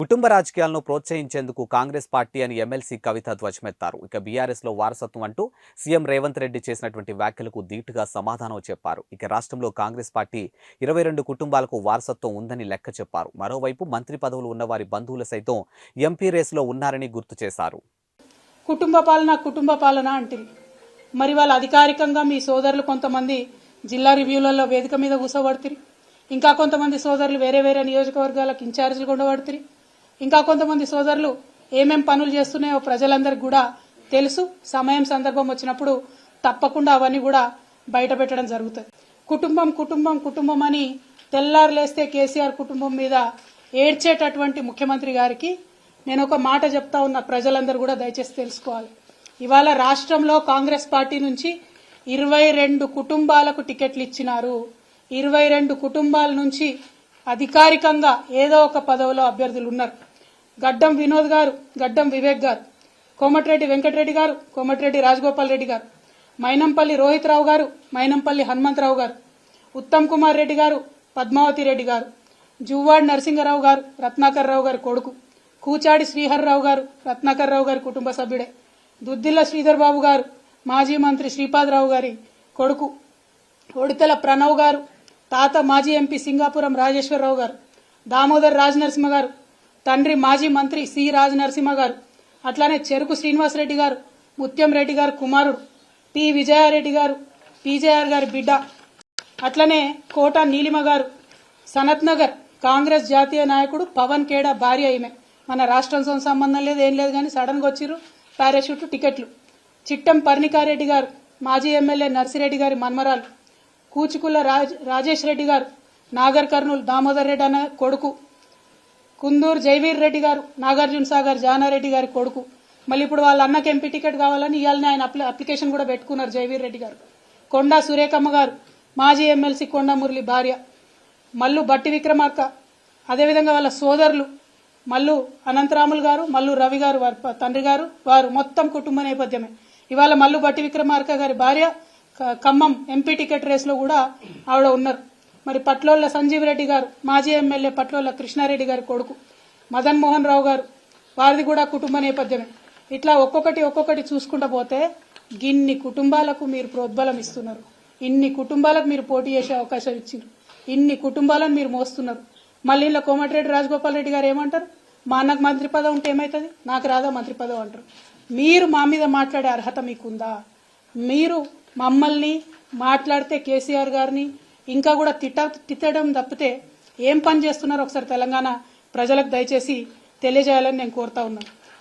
కుటుంబ రాజకీయాలను ప్రోత్సహించేందుకు కాంగ్రెస్ పార్టీ అని ఎమ్మెల్సీ కవిత ధ్వజమెత్తారు. ఇక బీఆర్ఎస్ లో వారసత్వం అంటూ సీఎం రేవంత్ రెడ్డి చేసినటువంటి వ్యాఖ్యలకు ధీటుగా సమాధానం చెప్పారు. ఇక రాష్ట్రంలో కాంగ్రెస్ పార్టీ 22 కుటుంబాలకు వారసత్వం ఉందని లెక్క చెప్పారు. మరోవైపు మంత్రి పదవులు ఉన్న వారి బంధువులు సైతం ఎంపీ రేసులో ఉన్నారని గుర్తు చేశారు. కుటుంబ పాలన అంటే మరి వాళ్ళ అధికారికంగా మీ సోదరులు కొంతమంది జిల్లా రివ్యూలలో వేదిక మీద కూర్చోబడుతురి, ఇంకా కొంతమంది సోదరులు వేరే వేరే నియోజకవర్గాలకు ఇన్ఛార్జీలు ఉండబడుతురి, ఇంకా కొంతమంది సోదరులు ఏమేం పనులు చేస్తున్నాయో ప్రజలందరికీ కూడా తెలుసు. సమయం సందర్భం వచ్చినప్పుడు తప్పకుండా అవన్నీ కూడా బయట పెట్టడం జరుగుతుంది. కుటుంబం కుటుంబం కుటుంబం అని తెల్లారులేస్తే కేసీఆర్ కుటుంబం మీద ఏడ్చేటటువంటి ముఖ్యమంత్రి గారికి నేను ఒక మాట చెప్తా ఉన్నా, ప్రజలందరూ కూడా దయచేసి తెలుసుకోవాలి. ఇవాళ రాష్ట్రంలో కాంగ్రెస్ పార్టీ నుంచి 22 కుటుంబాలకు టికెట్లు ఇచ్చినారు. 22 కుటుంబాల నుంచి అధికారికంగా ఏదో ఒక పదవిలో అభ్యర్థులు ఉన్నారు. గడ్డం వినోద్ గారు, గడ్డం వివేక్ గారు, కోమటిరెడ్డి వెంకటరెడ్డి గారు, కోమటిరెడ్డి రాజగోపాల్ రెడ్డి గారు, మైనంపల్లి రోహిత్ రావు గారు, మైనంపల్లి హనుమంతరావు గారు, ఉత్తమ్ కుమార్ రెడ్డి గారు, పద్మావతి రెడ్డి గారు, జువ్వాడి నరసింగరావు గారు, రత్నాకర్ రావు గారి కొడుకు, కూచాడి శ్రీహర్రావు గారు, రత్నాకర్ రావు గారి కుటుంబ సభ్యుడే, దుద్దిల్ల శ్రీధర్ బాబు గారు, మాజీ మంత్రి శ్రీపాదరావు గారి కొడుకు, ఒడితెల ప్రణవ్ గారు, తాత మాజీ ఎంపీ సింగాపురం రాజేశ్వరరావు గారు, దామోదర్ రాజనరసింహ గారు, తండ్రి మాజీ మంత్రి సి రాజనరసింహ గారు, అట్లానే చెరుకు శ్రీనివాసరెడ్డి గారు, ముత్యం రెడ్డి గారు కుమారుడు, పి విజయారెడ్డి గారు, పీజేఆర్ గారి బిడ్డ, అట్లనే కోట నీలిమ గారు, సనత్ నగర్ కాంగ్రెస్ జాతీయ నాయకుడు పవన్ ఖేడా భార్య ఈమె. మన రాష్ట్రంతో సంబంధం లేదు, ఏం లేదు, కానీ సడన్ గా వచ్చిర్రు పారాషూట్ టికెట్లు. చిట్టం పర్ణికారెడ్డి గారు, మాజీ ఎమ్మెల్యే నర్సిరెడ్డి గారి మన్మరాలు, కూచుకుల్ల రాజేష్ రెడ్డి గారు, నాగర్ కర్నూలు దామోదర్ రెడ్డి అన్న కొడుకు, కుందూరు జైవీర్ రెడ్డి గారు, నాగార్జున సాగర్ జానారెడ్డి గారి కొడుకు. మళ్ళీ ఇప్పుడు వాళ్ళ అన్నకి ఎంపీ టికెట్ కావాలని ఇవాళనే ఆయన అప్లికేషన్ కూడా పెట్టుకున్నారు జైవీర్ రెడ్డి గారు. కొండా సురేఖమ్మ గారు, మాజీ ఎమ్మెల్సీ కొండా మురళి భార్య, మల్లు బట్టి విక్రమార్క, అదేవిధంగా వాళ్ళ సోదరులు మల్లు అనంతరాములు గారు, మల్లు రవి గారు, వారి తండ్రి గారు, వారు మొత్తం కుటుంబ నేపథ్యమే. ఇవాళ మల్లు బట్టి విక్రమార్క గారి భార్య ఖమ్మం ఎంపీ టికెట్ రేసులో కూడా ఆవిడ ఉన్నారు. మరి పట్లోళ్ల సంజీవ్ రెడ్డి గారు, మాజీ ఎమ్మెల్యే పట్లోళ్ల కృష్ణారెడ్డి గారి కొడుకు, మదన్ మోహన్ రావు గారు, వారిది కూడా కుటుంబ నేపథ్యమే. ఇట్లా ఒక్కొక్కటి చూసుకుంటూ పోతే గిన్ని కుటుంబాలకు మీరు ప్రోద్బలం ఇస్తున్నారు, ఇన్ని కుటుంబాలకు మీరు పోటీ చేసే అవకాశం ఇచ్చారు, ఇన్ని కుటుంబాలను మీరు మోస్తున్నారు. మళ్ళీ ఇలా కోమటిరెడ్డి రాజగోపాల్ రెడ్డి గారు ఏమంటారు, మా అన్నకు మంత్రి పదవి ఉంటే ఏమవుతుంది, నాకు రాదా మంత్రి పదవి అంటారు. మీరు మా మీద మాట్లాడే అర్హత మీకుందా? మీరు మమ్మల్ని మాట్లాడితే కేసీఆర్ గారిని ఇంకా కూడా తిట్టడం తప్పితే ఏం పని చేస్తున్నారో ఒకసారి తెలంగాణ ప్రజలకు దయచేసి తెలియజేయాలని నేను కోరుతా ఉన్నాను.